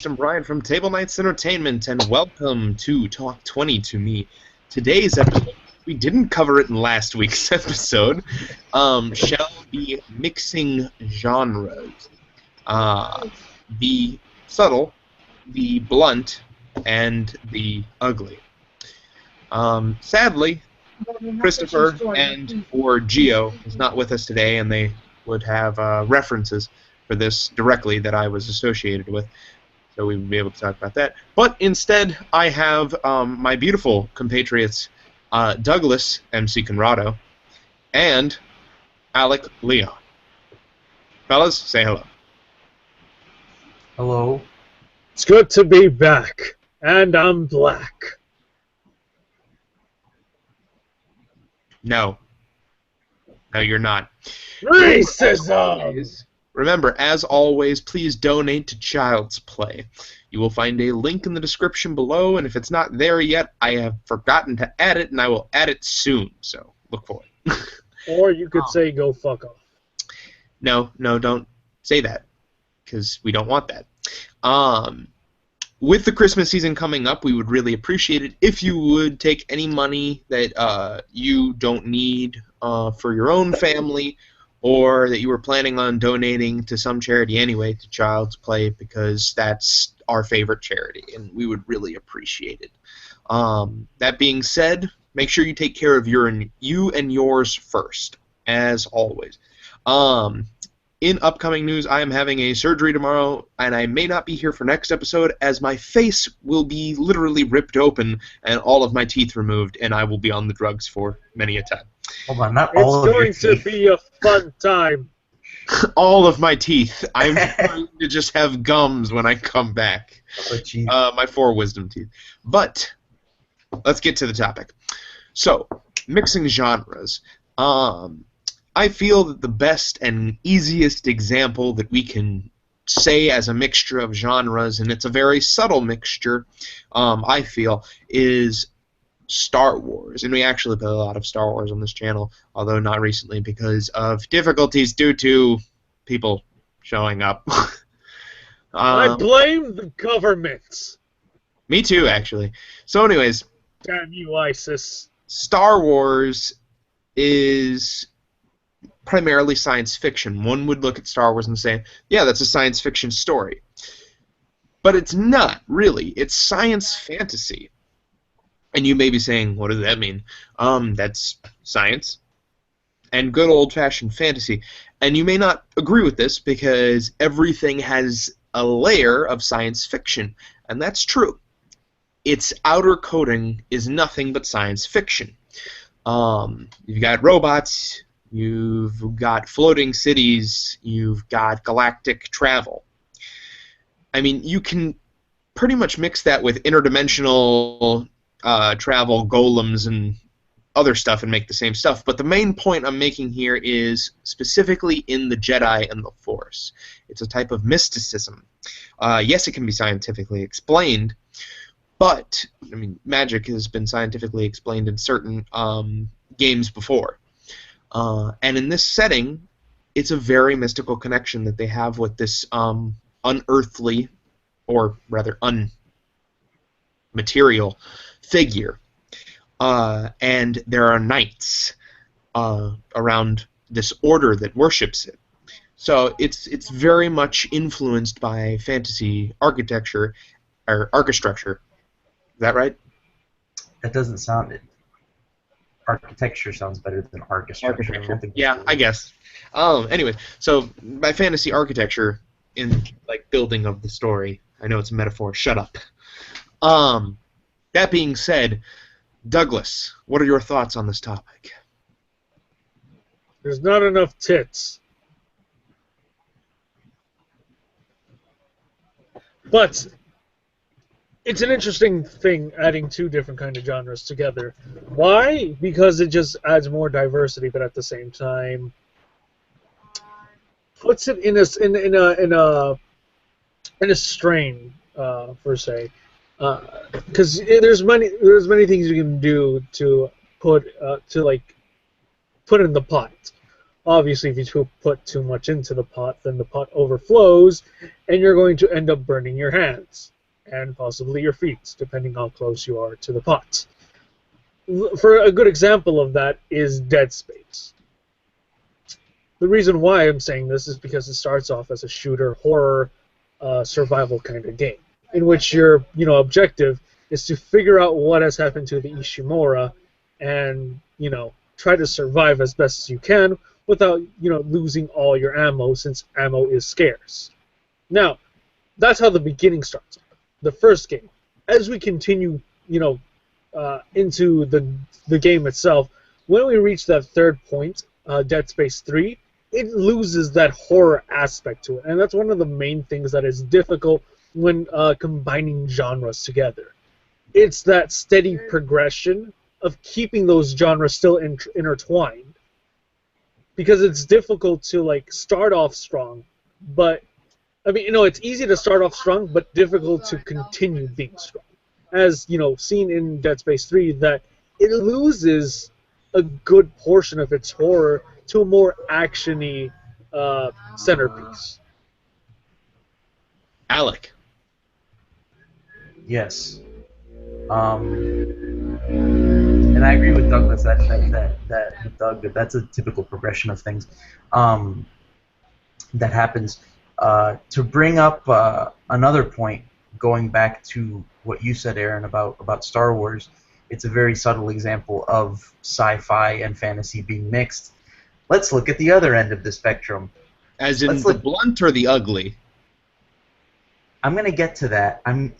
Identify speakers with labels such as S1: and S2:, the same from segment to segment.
S1: I'm Brian from Table Knights Entertainment, and welcome to Talk 20 to me. Today's episode, we didn't cover it in last week's episode, shall be mixing genres. The subtle, the blunt, and the ugly. Sadly, Christopher or Geo is not with us today, and they would have references for this directly that I was associated with. So we would be able to talk about that. But instead, I have my beautiful compatriots, Douglas, MC Conrado, and Alec Leon. Fellas, say hello.
S2: Hello.
S3: It's good to be back, and I'm black.
S1: No, you're not.
S3: Racism!
S1: Remember, as always, please donate to Child's Play. You will find a link in the description below, and if it's not there yet, I have forgotten to add it, and I will add it soon, so look for it.
S3: Or you could say go fuck off.
S1: No, don't say that, because we don't want that. With the Christmas season coming up, we would really appreciate it if you would take any money that you don't need for your own family, or that you were planning on donating to some charity anyway, to Child's Play, because that's our favorite charity, and we would really appreciate it. That being said, make sure you take care of you and yours first, as always. In upcoming news, I am having a surgery tomorrow, and I may not be here for next episode, as my face will be literally ripped open and all of my teeth removed, and I will be on the drugs for many a time.
S2: Hold on, not all
S3: It's
S2: of your
S3: going to
S2: teeth.
S3: be a fun time.
S1: All of my teeth. I'm going to just have gums when I come back.
S2: Oh, geez.
S1: My 4 wisdom teeth. But let's get to the topic. So, mixing genres. I feel that the best and easiest example that we can say as a mixture of genres, and it's a very subtle mixture, I feel, is Star Wars. And we actually play a lot of Star Wars on this channel, although not recently because of difficulties due to people showing up.
S3: I blame the government.
S1: Me too, actually. So anyways,
S3: Damn you, ISIS.
S1: Star Wars is primarily science fiction. One would look at Star Wars and say, yeah, that's a science fiction story. But it's not, really. It's science fantasy. And you may be saying, what does that mean? That's science and good old-fashioned fantasy. And you may not agree with this because everything has a layer of science fiction. And that's true. Its outer coating is nothing but science fiction. You've got robots, you've got floating cities, you've got galactic travel. I mean, you can pretty much mix that with interdimensional travel, golems, and other stuff and make the same stuff. But the main point I'm making here is specifically in the Jedi and the Force. It's a type of mysticism. Yes, it can be scientifically explained, but I mean, magic has been scientifically explained in certain games before. And in this setting, it's a very mystical connection that they have with this unearthly, or rather unmaterial figure. And there are knights around this order that worships it. So it's very much influenced by fantasy architecture, or archistructure. Is that right?
S2: That doesn't sound it. Architecture sounds better than archistructure.
S1: Yeah, I guess. Anyway, so by fantasy architecture in like building of the story, I know it's a metaphor. Shut up. That being said, Douglas, what are your thoughts on this topic?
S3: There's not enough tits. But it's an interesting thing adding two different kind of genres together. Why? Because it just adds more diversity, but at the same time puts it in a strain per se. Because there's many things you can do to put in the pot. Obviously, if you put too much into the pot, then the pot overflows, and you're going to end up burning your hands and possibly your feet, depending how close you are to the pot. For a good example of that is Dead Space. The reason why I'm saying this is because it starts off as a shooter, horror, survival kind of game, in which your objective is to figure out what has happened to the Ishimura, and try to survive as best as you can without losing all your ammo, since ammo is scarce. Now, that's how the beginning starts. The first game. As we continue, into the game itself, when we reach that third point, Dead Space 3, it loses that horror aspect to it, and that's one of the main things that is difficult when combining genres together. It's that steady progression of keeping those genres still intertwined, because it's difficult to start off strong, but it's easy to start off strong, but difficult to continue being strong. As seen in Dead Space 3, that it loses a good portion of its horror to a more actiony centerpiece.
S1: Alec.
S2: Yes. And I agree with Douglas that's a typical progression of things that happens. To bring up another point, going back to what you said, Aaron, about Star Wars, it's a very subtle example of sci-fi and fantasy being mixed. Let's look at the other end of the spectrum.
S1: As in the blunt or the ugly?
S2: I'm going to get to that. I'm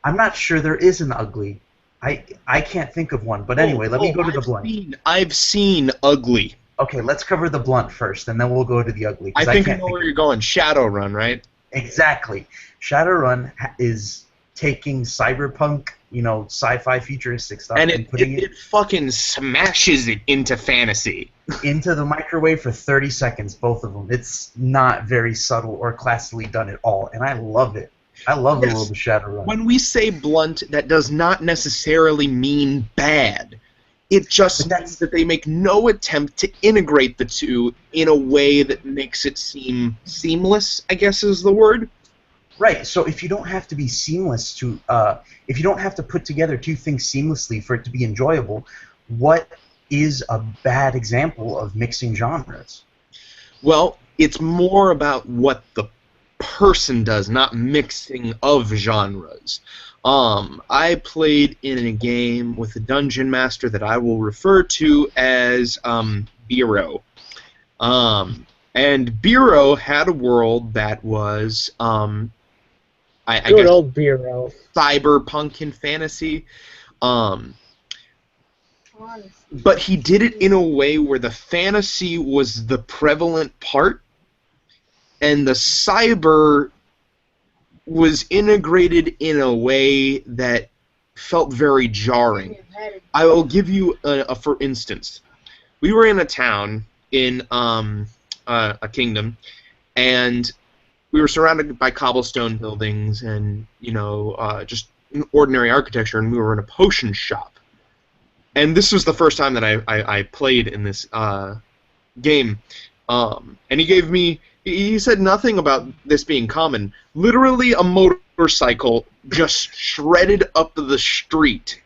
S2: not sure there is an ugly. I can't think of one. But anyway, let me go to the blunt.
S1: I've seen ugly.
S2: Okay, let's cover the blunt first, and then we'll go to the ugly.
S1: I think I know where you're going. Shadowrun, right?
S2: Exactly. Shadowrun is taking cyberpunk, sci-fi futuristic stuff,
S1: and putting it fucking smashes it into fantasy.
S2: Into the microwave for 30 seconds, both of them. It's not very subtle or classily done at all, and I love it. I love the world of Shadowrun.
S1: When we say blunt, that does not necessarily mean bad. It just means that they make no attempt to integrate the two in a way that makes it seem seamless, I guess is the word.
S2: Right, so if you don't have to be seamless to, if you don't have to put together two things seamlessly for it to be enjoyable, what is a bad example of mixing genres?
S1: Well, it's more about what the person does, not mixing of genres. I played in a game with a dungeon master that I will refer to as Biro. And Biro had a world that was I guess
S3: old Biro.
S1: Cyberpunk and fantasy. But he did it in a way where the fantasy was the prevalent part, and the cyber was integrated in a way that felt very jarring. I will give you a for instance. We were in a town in a kingdom, and we were surrounded by cobblestone buildings and just ordinary architecture, and we were in a potion shop. And this was the first time that I played in this game. And he gave me... He said nothing about this being common. Literally a motorcycle just shredded up the street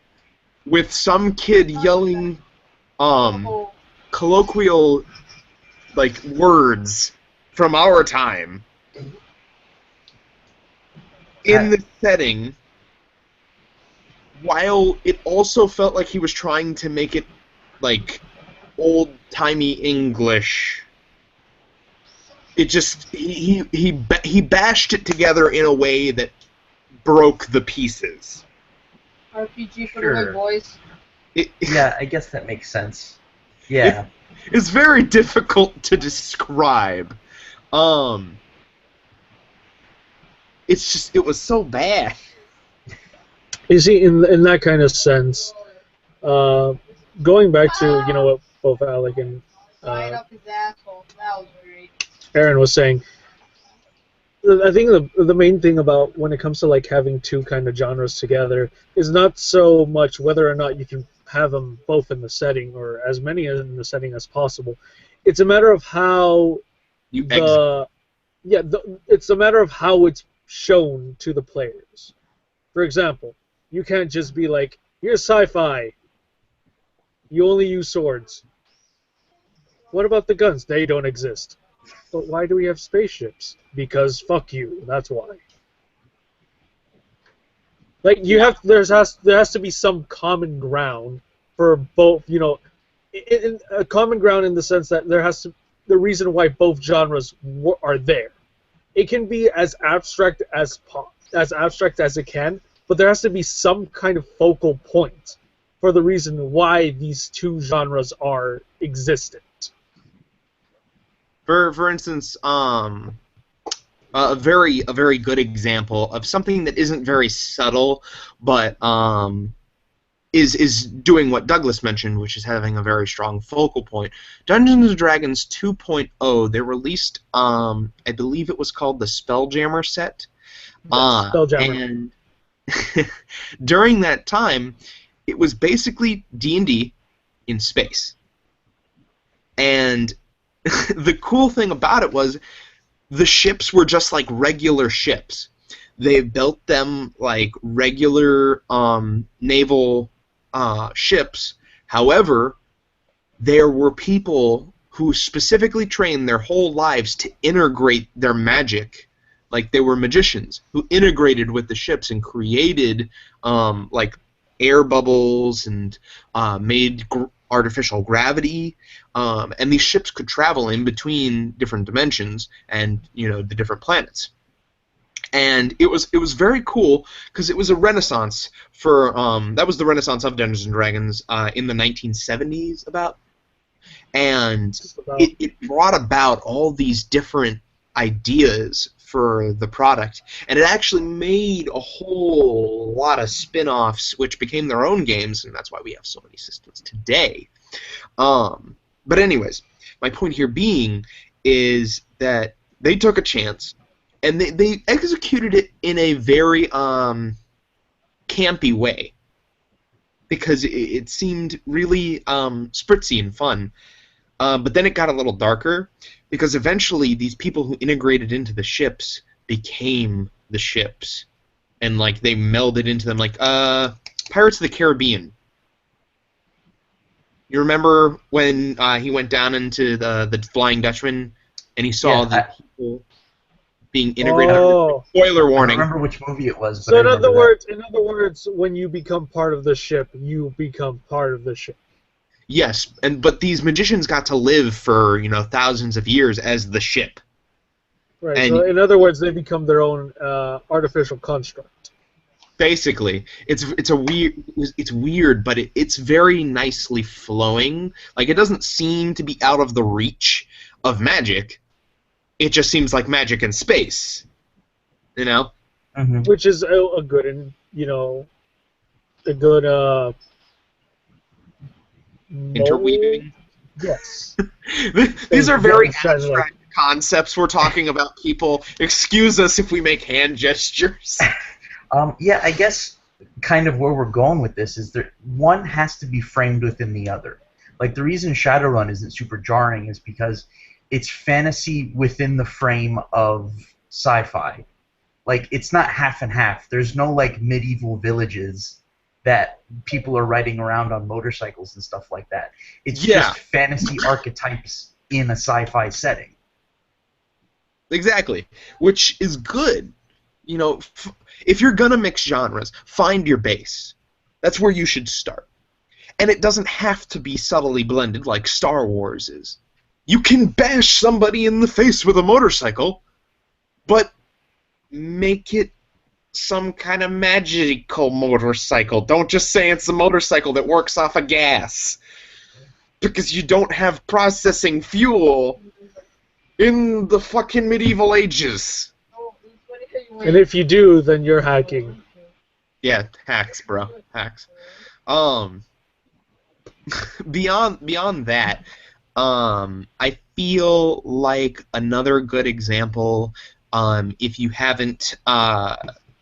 S1: with some kid yelling colloquial words from our time in the setting, while it also felt like he was trying to make it old-timey English. It just he bashed it together in a way that broke the pieces.
S4: RPG for the big boys.
S2: Yeah, I guess that makes sense. Yeah,
S1: it's very difficult to describe. It's just it was so bad.
S3: You see, in that kind of sense, going back to what both Alec and
S4: Right up his asshole. That was great.
S3: Aaron was saying, I think the main thing about when it comes to having two kind of genres together is not so much whether or not you can have them both in the setting or as many in the setting as possible. it's a matter of how
S1: You exit.
S3: it's a matter of how it's shown to the players. For example, you can't just be like, here's sci-fi. You only use swords. What about the guns? They don't exist. But why do we have spaceships? Because fuck you. That's why. Like there has to be some common ground for both. A common ground in the sense that the reason why both genres are there. It can be as abstract as it can, but there has to be some kind of focal point for the reason why these two genres are existent.
S1: For instance, a very good example of something that isn't very subtle, but is doing what Douglas mentioned, which is having a very strong focal point. Dungeons & Dragons 2.0, they released, I believe it was called the Spelljammer set.
S3: Spelljammer.
S1: And during that time, it was basically D&D in space. And the cool thing about it was the ships were just like regular ships. They built them like regular naval ships. However, there were people who specifically trained their whole lives to integrate their magic. Like they were magicians who integrated with the ships and created like air bubbles and made artificial gravity. And these ships could travel in between different dimensions and the different planets. And it was very cool because it was a renaissance for that was the renaissance of Dungeons and Dragons in the 1970s about, and it brought about all these different ideas for the product, and it actually made a whole lot of spin-offs which became their own games, and that's why we have so many systems today. But anyways, my point here being is that they took a chance. And they executed it in a very campy way because it seemed really spritzy and fun. But then it got a little darker because eventually these people who integrated into the ships became the ships. And like they melded into them like Pirates of the Caribbean. You remember when he went down into the Flying Dutchman and he saw the people being integrated.
S3: Oh.
S1: Spoiler warning.
S2: I don't remember which movie it was. But
S3: So in other words, when you become part of the ship, you become part of the ship.
S1: Yes, but these magicians got to live for thousands of years as the ship.
S3: Right.
S1: And
S3: so in other words, they become their own artificial construct.
S1: Basically, it's weird, but it's very nicely flowing. Like it doesn't seem to be out of the reach of magic. It just seems like magic in space,
S2: Mm-hmm.
S3: Which is a good and a good
S1: interweaving.
S3: Yes.
S1: These are very
S3: Shine light.
S1: abstract concepts we're talking about. People, excuse us if we make hand gestures.
S2: Yeah, I guess kind of where we're going with this is that one has to be framed within the other. Like the reason Shadowrun isn't super jarring is because it's fantasy within the frame of sci-fi. Like it's not half and half. There's no like medieval villages that people are riding around on motorcycles and stuff like that. It's just fantasy archetypes in a sci-fi setting.
S1: Exactly, which is good. If you're gonna mix genres, find your base. That's where you should start. And it doesn't have to be subtly blended like Star Wars is. You can bash somebody in the face with a motorcycle, but make it some kind of magical motorcycle. Don't just say it's a motorcycle that works off of gas. Because you don't have processing fuel in the fucking medieval ages.
S3: And if you do, then you're hacking.
S1: Yeah, hacks, bro. Hacks. Beyond that, I feel like another good example, if you haven't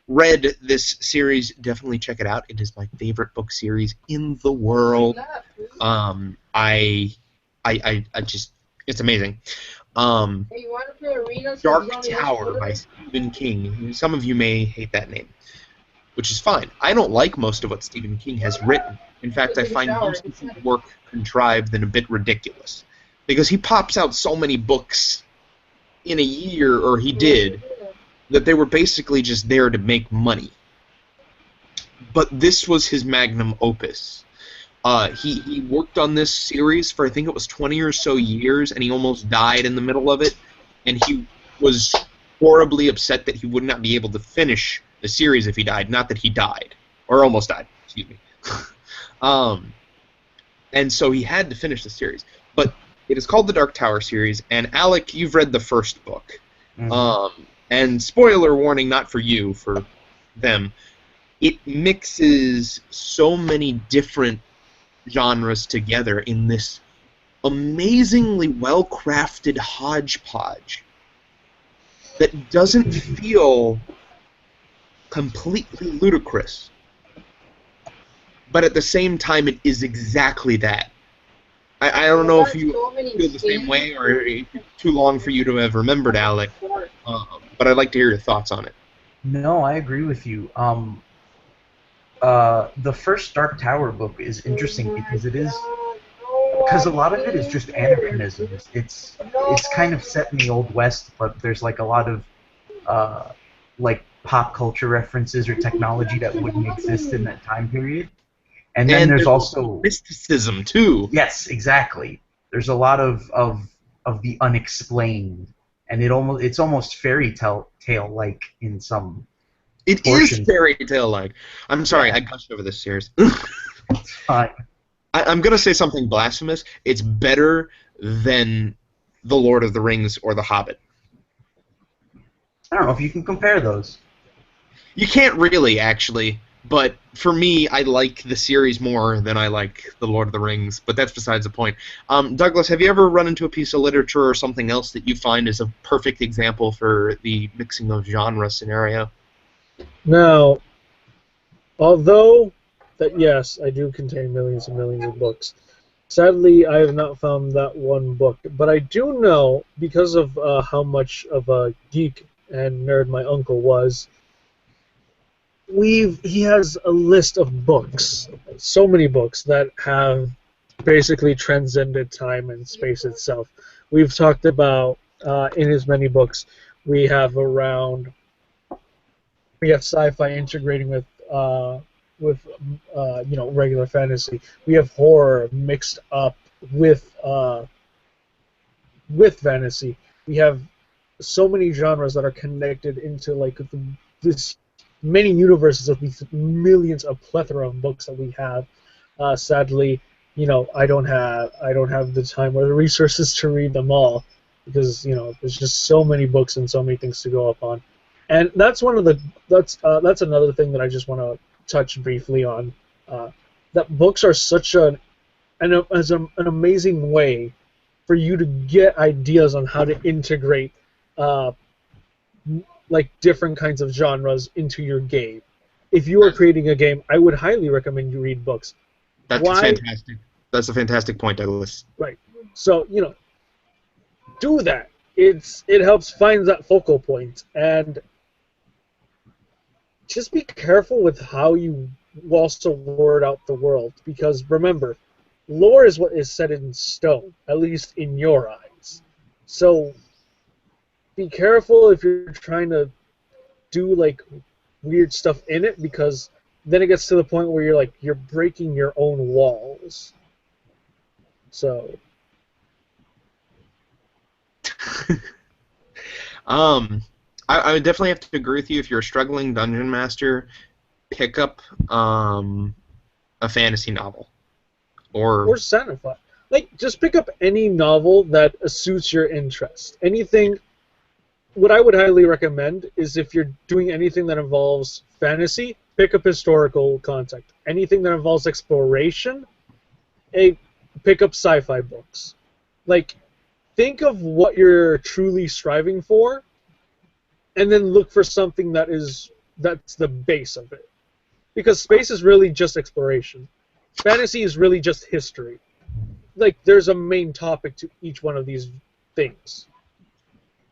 S1: read this series, definitely check it out. It is my favorite book series in the world. I It's amazing.
S4: Hey, you want to play Arena?
S1: Dark Tower by Stephen King. Some of you may hate that name, which is fine. I don't like most of what Stephen King has written. In fact, I find most of his work contrived and a bit ridiculous. Because he pops out so many books in a year, or he did, that they were basically just there to make money. But this was his magnum opus. He worked on this series for, I think it was 20 or so years, and he almost died in the middle of it. And he was horribly upset that he would not be able to finish the series if he died. Not that he died. Or almost died, excuse me. And so he had to finish the series. But it is called the Dark Tower series, and Alec, you've read the first book.
S2: Mm-hmm.
S1: And spoiler warning, not for you, for them, it mixes so many different genres together in this amazingly well-crafted hodgepodge that doesn't feel completely ludicrous. But at the same time, it is exactly that. I don't know if you feel the same way, or if it's too long for you to have remembered, Alec, but I'd like to hear your thoughts on it.
S2: No, I agree with you. The first Dark Tower book is interesting because a lot of it is just anachronisms. It's kind of set in the Old West, but there's like a lot of like pop culture references or technology that wouldn't exist in that time period. And then there's also
S1: mysticism too.
S2: Yes, exactly. There's a lot of the unexplained, and it's almost fairy tale like in some.
S1: It
S2: portions.
S1: is fairy tale like. I'm sorry, I gushed over this series.
S2: Fine.
S1: I'm gonna say something blasphemous. It's better than The Lord of the Rings or The Hobbit.
S2: I don't know if you can compare those.
S1: You can't really, actually. But for me, I like the series more than I like The Lord of the Rings, but that's besides the point. Douglas, have you ever run into a piece of literature or something else that you find is a perfect example for the mixing of genre scenario?
S3: Now, although that yes, I do contain millions and millions of books. Sadly, I have not found that one book, but I do know, because of how much of a geek and nerd my uncle was, he has a list of books, so many books that have basically transcended time and space itself. We've talked about in his many books, we have sci-fi integrating with regular fantasy. We have horror mixed up with fantasy. We have so many genres that are connected into like this many universes of these millions of plethora of books that we have. Sadly, I don't have the time or the resources to read them all because there's just so many books and so many things to go up on. And that's another thing that I just want to touch briefly on. That books are such an amazing way for you to get ideas on how to integrate like different kinds of genres into your game. If you are creating a game, I would highly recommend you read books.
S1: That's fantastic. That's a fantastic point, Douglas.
S3: Right. So do that. It helps find that focal point, and just be careful with how you also word out the world, because remember, lore is what is set in stone, at least in your eyes. So be careful if you're trying to do like weird stuff in it, because then it gets to the point where you're breaking your own walls. So
S1: I would definitely have to agree with you. If you're a struggling dungeon master, pick up a fantasy novel or
S3: sci-fi. Like, just pick up any novel that suits your interest. Anything. What I would highly recommend is, if you're doing anything that involves fantasy, pick up historical content. Anything that involves exploration, pick up sci-fi books. Like, think of what you're truly striving for, and then look for something that's the base of it. Because space is really just exploration. Fantasy is really just history. like there's a main topic to each one of these things.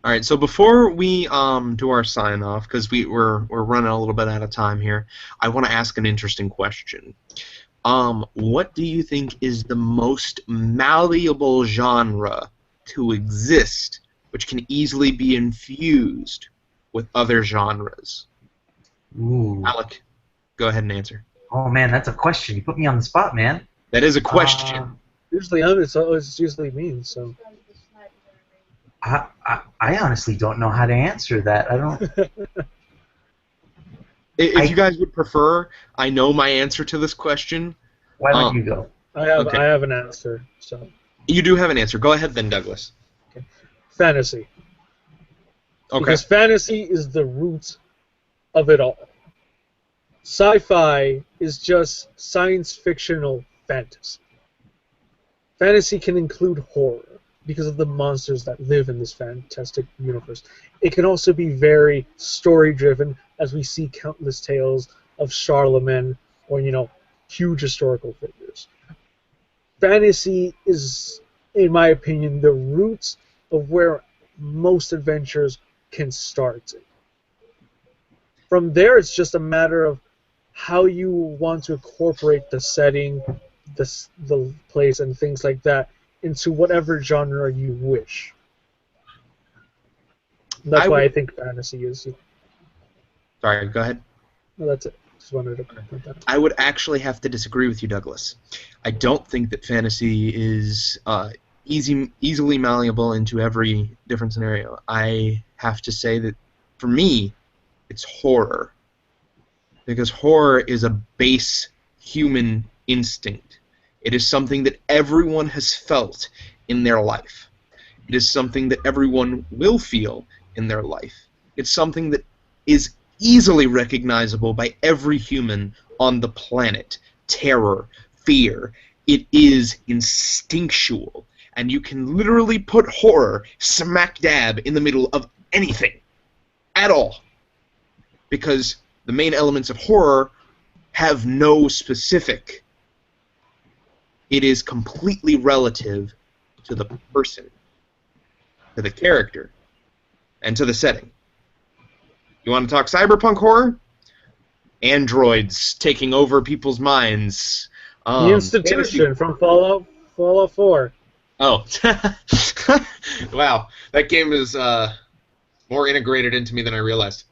S1: All right, so before we do our sign off, because we're running a little bit out of time here, I want to ask an interesting question. What do you think is the most malleable genre to exist, which can easily be infused with other genres?
S2: Ooh.
S1: Alec, go ahead and answer.
S2: Oh man, that's a question. You put me on the spot, man.
S1: That is a question.
S3: Usually, it's usually mean. So
S2: I honestly don't know how to answer that. I don't.
S1: If you guys would prefer, I know my answer to this question.
S2: Why don't you go?
S3: I have
S1: Okay.
S3: I have an answer. So
S1: You do have an answer. Go ahead then, Douglas.
S3: fantasy.
S1: Okay.
S3: Because fantasy is the root of it all. Sci-fi is just science fictional fantasy. Fantasy can include horror because of the monsters that live in this fantastic universe. It can also be very story-driven, as we see countless tales of Charlemagne or, huge historical figures. Fantasy is, in my opinion, the roots of where most adventures can start. From there, it's just a matter of how you want to incorporate the setting, the place, and things like that into whatever genre you wish. And that's why I think fantasy is.
S1: Sorry, go ahead.
S3: No, that's it. Just wanted to point that out.
S1: I would actually have to disagree with you, Douglas. I don't think that fantasy is easily malleable into every different scenario. I have to say that, for me, it's horror. Because horror is a base human instinct. It is something that everyone has felt in their life. It is something that everyone will feel in their life. It's something that is easily recognizable by every human on the planet. Terror, fear. It is instinctual. And you can literally put horror smack dab in the middle of anything. At all. Because the main elements of horror have no specific. It is completely relative to the person, to the character, and to the setting. You want to talk cyberpunk horror? Androids taking over people's minds.
S3: The Institution from Fallout 4.
S1: Oh. Wow. That game is more integrated into me than I realized.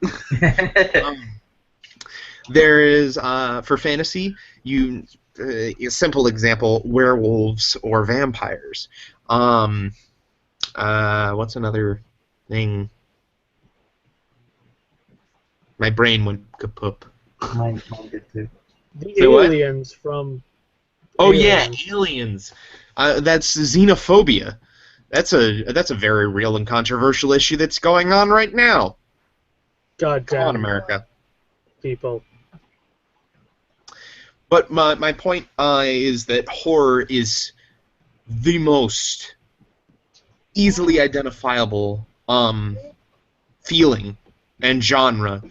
S1: There is, for fantasy, a simple example, werewolves or vampires. What's another thing? My brain went kaput.
S2: Mine did too.
S3: The
S1: Say what?
S3: aliens from.
S1: Oh
S3: Aliens.
S1: yeah, aliens. That's xenophobia. That's a very real and controversial issue that's going on right now.
S3: God
S1: Come on,
S3: damn
S1: America.
S3: people.
S1: But my point is that horror is the most easily identifiable feeling and genre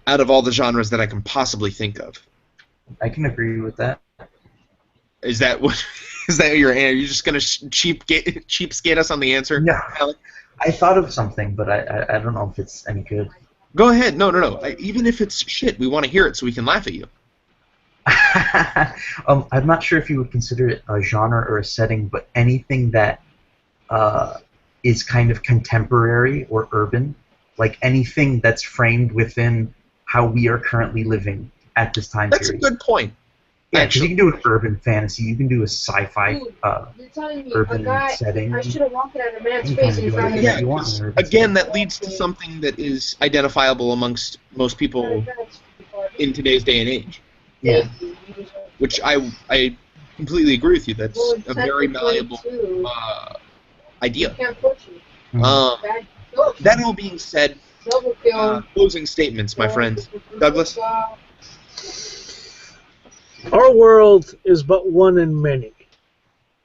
S1: out of all the genres that I can possibly think of.
S2: I can agree with that.
S1: Is that what? Is that your answer? Are you just gonna cheapskate us on the answer?
S2: No.
S1: Alec?
S2: I thought of something, but I don't know if it's any good.
S1: Go ahead. No. Even if it's shit, we want to hear it so we can laugh at you.
S2: I'm not sure if you would consider it a genre or a setting, but anything that is kind of contemporary or urban, like anything that's framed within how we are currently living at this time
S1: That's
S2: period.
S1: a good point.
S2: Yeah, because you can do an urban fantasy, you can do a sci-fi
S4: You're telling me
S2: urban
S4: a guy,
S2: setting.
S4: I should have walked at a man's
S2: You can
S4: face
S2: do
S4: and found
S2: anything
S4: his
S2: you want in an urban
S1: Again,
S2: setting.
S1: that leads to something that is identifiable amongst most people in today's day and age.
S2: Yeah.
S1: Which I completely agree with you. That's a very malleable idea. That all being said, closing statements, my friend. Douglas?
S3: Our world is but one in many.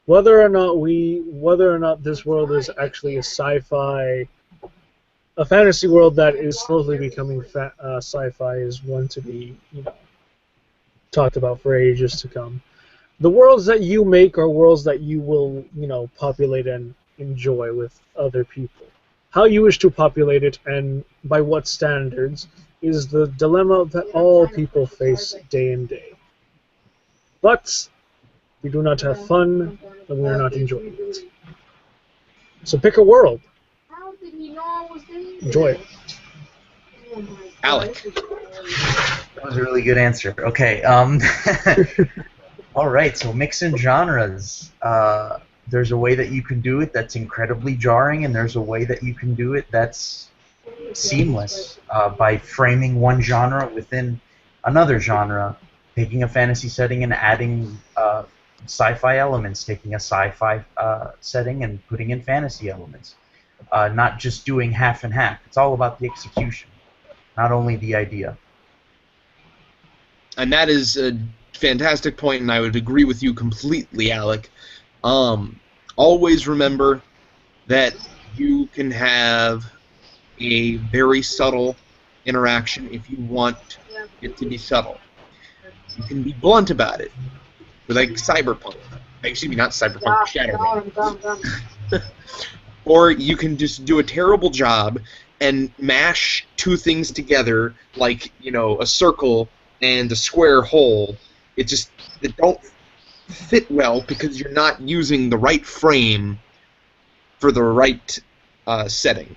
S3: Whether or not this world is actually a sci-fi, a fantasy world that is slowly becoming sci-fi is one to be, talked about for ages to come. the worlds that you make are worlds that you will, populate and enjoy with other people. How you wish to populate it and by what standards is the dilemma that all people face day in day. But we do not have fun, and we are not enjoying it. So pick a world.
S4: How did he know I was there?
S3: Enjoy it.
S4: Oh my
S1: Alec.
S4: God.
S2: That was a really good answer. Okay. All right. So mixing genres. There's a way that you can do it that's incredibly jarring, and there's a way that you can do it that's seamless by framing one genre within another genre, taking a fantasy setting and adding sci-fi elements, taking a sci-fi setting and putting in fantasy elements. Not just doing half and half. It's all about the execution, not only the idea.
S1: And that is a fantastic point, and I would agree with you completely, Alec. Always remember that you can have a very subtle interaction if you want it to be subtle. You can be blunt about it, like Cyberpunk. Excuse me, not Cyberpunk, Shadowrun. Or you can just do a terrible job and mash two things together, like, a circle and a square hole. It don't fit well because you're not using the right frame for the right setting.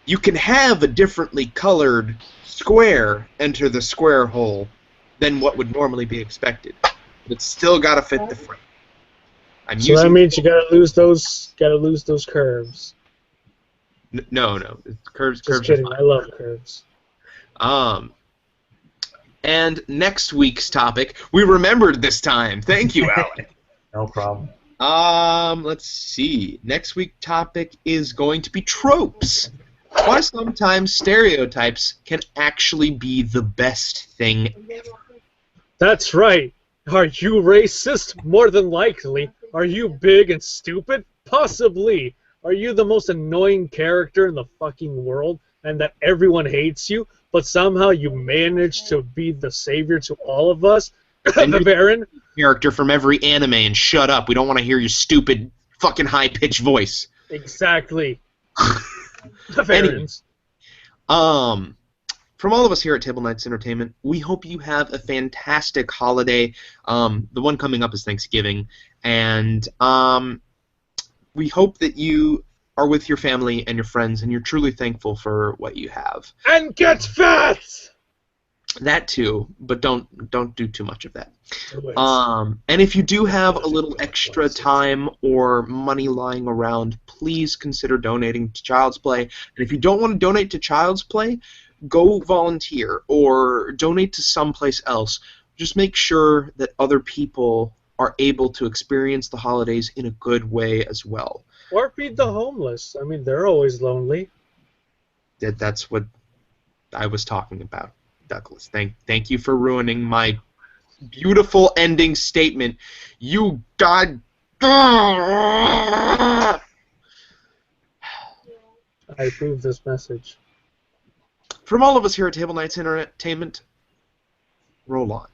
S1: You can have a differently colored square enter the square hole than what would normally be expected, but it's still got to fit the frame.
S3: So that means you gotta lose those curves.
S1: No. Curves.
S3: Just kidding. I love curves.
S1: And next week's topic, we remembered this time. Thank you, Alec.
S2: No problem.
S1: Let's see. Next week's topic is going to be tropes. Why sometimes stereotypes can actually be the best thing ever.
S3: That's right. Are you racist? More than likely. Are you big and stupid? Possibly. Are you the most annoying character in the fucking world and that everyone hates you, but somehow you manage to be the savior to all of us? The Baron?
S1: Character from every anime, and shut up. We don't want to hear your stupid fucking high-pitched voice.
S3: Exactly. The Barons.
S1: Anyway, from all of us here at Table Knights Entertainment, we hope you have a fantastic holiday. The one coming up is Thanksgiving, and we hope that you are with your family and your friends, and you're truly thankful for what you have.
S3: And get fat!
S1: That too, but don't do too much of that. And if you do have a little extra time or money lying around, please consider donating to Child's Play. And if you don't want to donate to Child's Play, go volunteer or donate to someplace else. Just make sure that other people are able to experience the holidays in a good way as well.
S3: Or feed the homeless. I mean, they're always lonely.
S1: That's what I was talking about, Douglas. Thank you for ruining my beautiful ending statement. You god.
S3: I approve this message.
S1: From all of us here at Table Knights Entertainment, roll on.